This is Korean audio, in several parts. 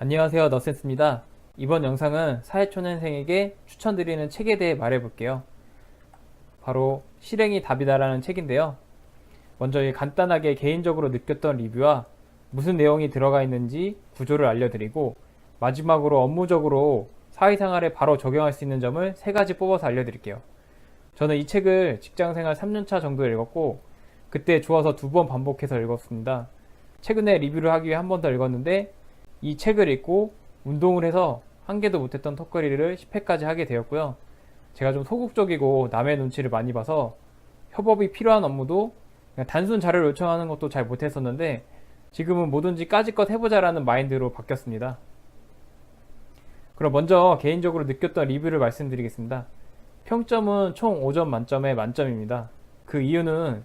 안녕하세요, 너센스입니다. 이번 영상은 사회초년생에게 추천드리는 책에 대해 말해볼게요. 바로 실행이 답이다라는 책인데요. 먼저 간단하게 개인적으로 느꼈던 리뷰와 무슨 내용이 들어가 있는지 구조를 알려드리고, 마지막으로 업무적으로 사회생활에 바로 적용할 수 있는 점을 3가지 뽑아서 알려드릴게요. 저는 이 책을 직장생활 3년차 정도 읽었고, 그때 좋아서 2번 반복해서 읽었습니다. 최근에 리뷰를 하기 위해 한 번 더 읽었는데, 이 책을 읽고 운동을 해서 한 개도 못했던 턱걸이를 10회까지 하게 되었고요. 제가 좀 소극적이고 남의 눈치를 많이 봐서 협업이 필요한 업무도 그냥 단순 자료를 요청하는 것도 잘 못했었는데, 지금은 뭐든지 까짓것 해보자라는 마인드로 바뀌었습니다. 그럼 먼저 개인적으로 느꼈던 리뷰를 말씀드리겠습니다. 평점은 총 5점 만점에 만점입니다. 그 이유는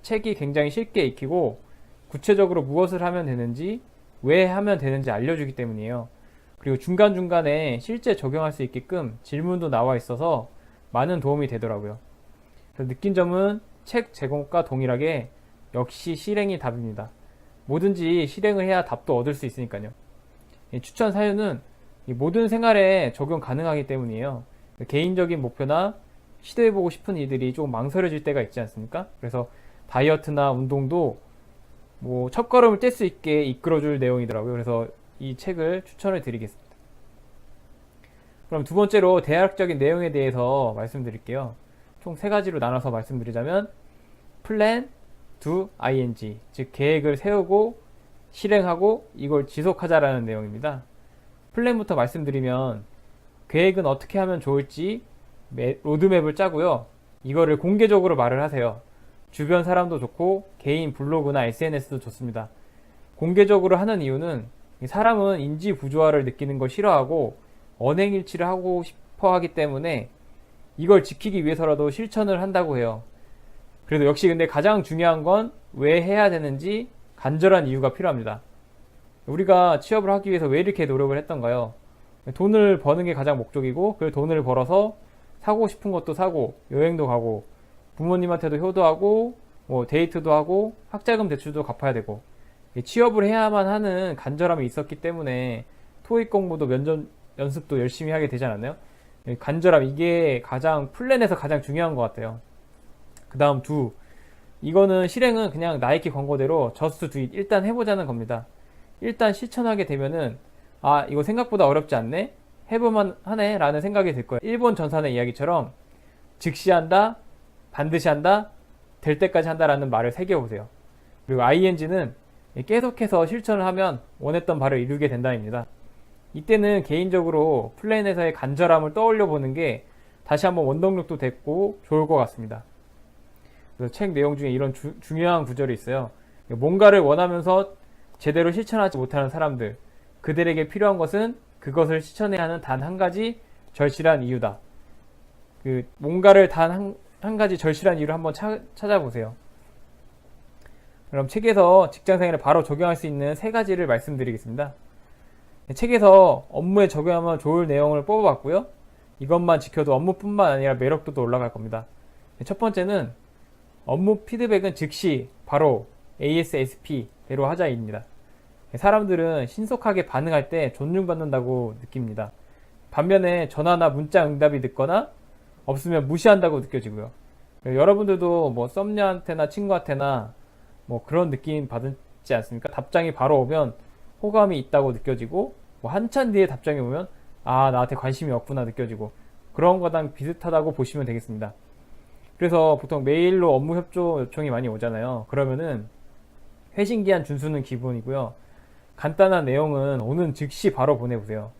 책이 굉장히 쉽게 익히고 구체적으로 무엇을 하면 되는지, 왜 하면 되는지 알려주기 때문이에요. 그리고 중간중간에 실제 적용할 수 있게끔 질문도 나와 있어서 많은 도움이 되더라고요. 그래서 느낀 점은 책 제목과 동일하게 역시 실행이 답입니다. 뭐든지 실행을 해야 답도 얻을 수 있으니까요. 추천 사유는 모든 생활에 적용 가능하기 때문이에요. 개인적인 목표나 시도해보고 싶은 일들이 조금 망설여질 때가 있지 않습니까? 그래서 다이어트나 운동도 첫걸음을 뗄 수 있게 이끌어줄 내용이더라고요. 그래서 이 책을 추천을 드리겠습니다. 그럼 두 번째로 대략적인 내용에 대해서 말씀드릴게요. 총 3가지로 나눠서 말씀드리자면 plan, do, ing, 즉 계획을 세우고 실행하고 이걸 지속하자라는 내용입니다. 플랜부터 말씀드리면 계획은 어떻게 하면 좋을지 로드맵을 짜고요. 이거를 공개적으로 말을 하세요. 주변 사람도 좋고 개인 블로그나 SNS도 좋습니다. 공개적으로 하는 이유는 사람은 인지 부조화를 느끼는 걸 싫어하고 언행일치를 하고 싶어 하기 때문에 이걸 지키기 위해서라도 실천을 한다고 해요. 그래도 역시 근데 가장 중요한 건 왜 해야 되는지 간절한 이유가 필요합니다. 우리가 취업을 하기 위해서 왜 이렇게 노력을 했던가요? 돈을 버는 게 가장 목적이고, 그 돈을 벌어서 사고 싶은 것도 사고 여행도 가고 부모님한테도 효도하고 데이트도 하고 학자금 대출도 갚아야 되고, 취업을 해야만 하는 간절함이 있었기 때문에 토익 공부도 면접 연습도 열심히 하게 되지 않았나요? 간절함, 이게 가장 플랜에서 가장 중요한 것 같아요. 그 다음 이거는 실행은 그냥 나이키 광고대로 just do it, 일단 해보자는 겁니다. 일단 실천하게 되면은 이거 생각보다 어렵지 않네? 해보만 하네? 라는 생각이 들 거예요. 일본 전산의 이야기처럼 즉시 한다, 반드시 한다, 될 때까지 한다라는 말을 새겨보세요. 그리고 ing는 계속해서 실천을 하면 원했던 바를 이루게 된다입니다. 이때는 개인적으로 플랜에서의 간절함을 떠올려 보는 게 다시 한번 원동력도 됐고 좋을 것 같습니다. 그래서 책 내용 중에 이런 중요한 구절이 있어요. 뭔가를 원하면서 제대로 실천하지 못하는 사람들, 그들에게 필요한 것은 그것을 실천해야 하는 단 한 가지 절실한 이유다. 뭔가를 단 한 가지 절실한 이유를 한번 찾아보세요. 그럼 책에서 직장생활에 바로 적용할 수 있는 3가지를 말씀드리겠습니다. 책에서 업무에 적용하면 좋을 내용을 뽑아봤고요. 이것만 지켜도 업무뿐만 아니라 매력도도 올라갈 겁니다. 첫 번째는 업무 피드백은 즉시 바로 ASAP대로 하자입니다. 사람들은 신속하게 반응할 때 존중받는다고 느낍니다. 반면에 전화나 문자 응답이 늦거나 없으면 무시한다고 느껴지고요. 여러분들도 썸녀한테나 친구한테나 그런 느낌 받지 않습니까? 답장이 바로 오면 호감이 있다고 느껴지고, 한참 뒤에 답장이 오면 나한테 관심이 없구나 느껴지고, 그런 거랑 비슷하다고 보시면 되겠습니다. 그래서 보통 메일로 업무 협조 요청이 많이 오잖아요. 그러면은 회신기한 준수는 기본이고요. 간단한 내용은 오는 즉시 바로 보내보세요.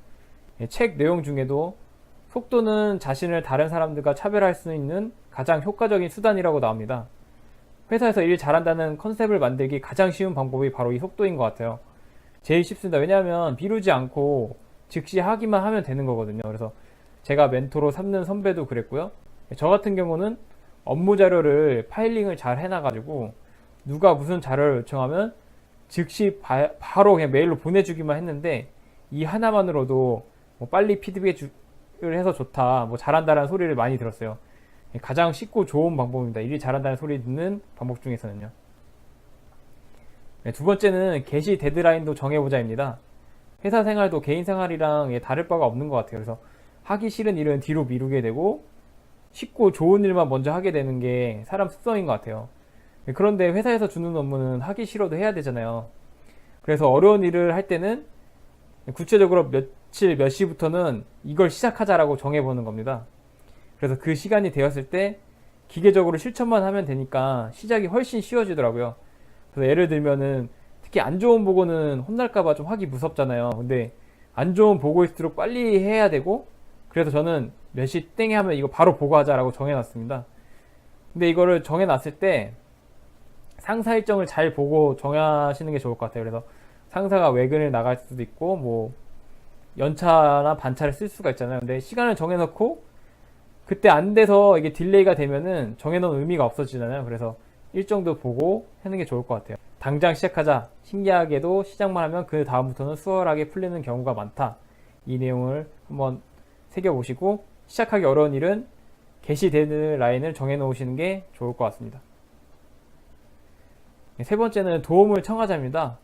책 내용 중에도 속도는 자신을 다른 사람들과 차별할 수 있는 가장 효과적인 수단이라고 나옵니다. 회사에서 일 잘한다는 컨셉을 만들기 가장 쉬운 방법이 바로 이 속도인 것 같아요. 제일 쉽습니다. 왜냐하면 미루지 않고 즉시 하기만 하면 되는 거거든요. 그래서 제가 멘토로 삼는 선배도 그랬고요. 저 같은 경우는 업무 자료를 파일링을 잘 해놔가지고 누가 무슨 자료를 요청하면 즉시 바로 그냥 메일로 보내주기만 했는데, 이 하나만으로도 빨리 피드백을 해서 좋다, 잘한다라는 소리를 많이 들었어요. 가장 쉽고 좋은 방법입니다. 일이 잘한다는 소리 듣는 방법 중에서는요. 두 번째는 게시 데드라인도 정해보자입니다. 회사 생활도 개인 생활이랑 다를 바가 없는 것 같아요. 그래서 하기 싫은 일은 뒤로 미루게 되고 쉽고 좋은 일만 먼저 하게 되는 게 사람 습성인 것 같아요. 그런데 회사에서 주는 업무는 하기 싫어도 해야 되잖아요. 그래서 어려운 일을 할 때는 구체적으로 며칠 몇 시부터는 이걸 시작하자라고 정해보는 겁니다. 그래서 그 시간이 되었을 때 기계적으로 실천만 하면 되니까 시작이 훨씬 쉬워지더라고요. 그래서 예를 들면은 특히 안 좋은 보고는 혼날까봐 좀 하기 무섭잖아요. 근데 안 좋은 보고일수록 빨리 해야 되고, 그래서 저는 몇 시 땡에 하면 이거 바로 보고하자라고 정해놨습니다. 근데 이거를 정해놨을 때 상사 일정을 잘 보고 정하시는 게 좋을 것 같아요. 그래서 상사가 외근을 나갈 수도 있고 뭐 연차나 반차를 쓸 수가 있잖아요. 근데 시간을 정해놓고 그때 안 돼서 이게 딜레이가 되면은 정해놓은 의미가 없어지잖아요. 그래서 일정도 보고 하는 게 좋을 것 같아요. 당장 시작하자. 신기하게도 시작만 하면 그 다음부터는 수월하게 풀리는 경우가 많다. 이 내용을 한번 새겨보시고, 시작하기 어려운 일은 게시 데드라인을 정해놓으시는 게 좋을 것 같습니다. 세 번째는 도움을 청하자입니다.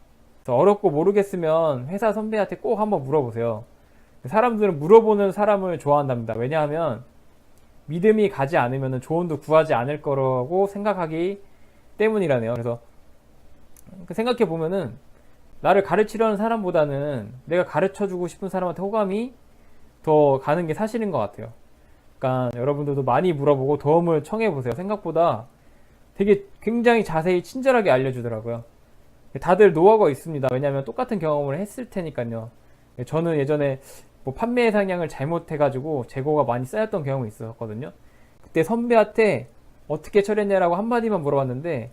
어렵고 모르겠으면 회사 선배한테 꼭 한번 물어보세요. 사람들은 물어보는 사람을 좋아한답니다. 왜냐하면 믿음이 가지 않으면 조언도 구하지 않을 거라고 생각하기 때문이라네요. 그래서 생각해 보면은 나를 가르치려는 사람보다는 내가 가르쳐주고 싶은 사람한테 호감이 더 가는 게 사실인 것 같아요. 그러니까 여러분들도 많이 물어보고 도움을 청해 보세요. 생각보다 되게 굉장히 자세히 친절하게 알려주더라고요. 다들 노하우가 있습니다. 왜냐하면 똑같은 경험을 했을 테니까요. 저는 예전에 뭐 판매 상향을 잘못해가지고 재고가 많이 쌓였던 경험이 있었거든요. 그때 선배한테 어떻게 처리했냐라고 한마디만 물어봤는데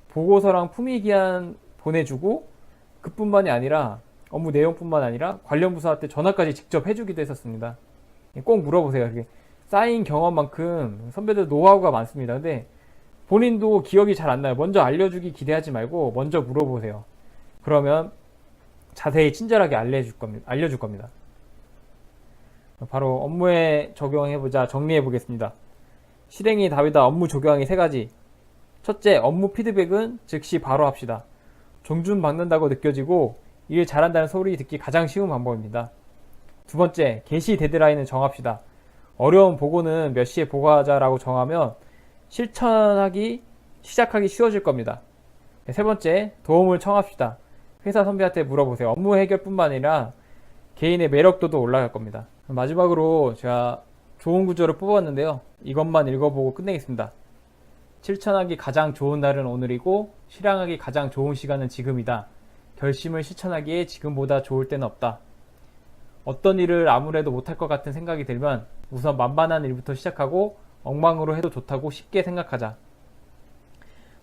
보고서랑 품위기한 보내주고, 그뿐만이 아니라 업무 내용뿐만 아니라 관련 부서한테 전화까지 직접 해주기도 했었습니다. 꼭 물어보세요. 이렇게 쌓인 경험만큼 선배들 노하우가 많습니다. 근데 본인도 기억이 잘 안 나요. 먼저 알려주기 기대하지 말고 먼저 물어보세요. 그러면 자세히 친절하게 알려줄 겁니다. 바로 업무에 적용해보자 정리해보겠습니다. 실행이 답이다. 업무 적용하기 3가지. 첫째, 업무 피드백은 즉시 바로 합시다. 존중받는다고 느껴지고 일 잘한다는 소리 듣기 가장 쉬운 방법입니다. 두 번째, 게시 데드라인을 정합시다. 어려운 보고는 몇 시에 보고하자라고 정하면 시작하기 쉬워질 겁니다. 세 번째, 도움을 청합시다. 회사 선배한테 물어보세요. 업무 해결뿐만 아니라 개인의 매력도도 올라갈 겁니다. 마지막으로 제가 좋은 구조를 뽑았는데요. 이것만 읽어보고 끝내겠습니다. 실천하기 가장 좋은 날은 오늘이고 실행하기 가장 좋은 시간은 지금이다. 결심을 실천하기에 지금보다 좋을 때는 없다. 어떤 일을 아무래도 못할 것 같은 생각이 들면 우선 만만한 일부터 시작하고 엉망으로 해도 좋다고 쉽게 생각하자.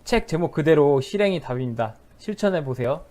책 제목 그대로 실행이 답입니다. 실천해보세요.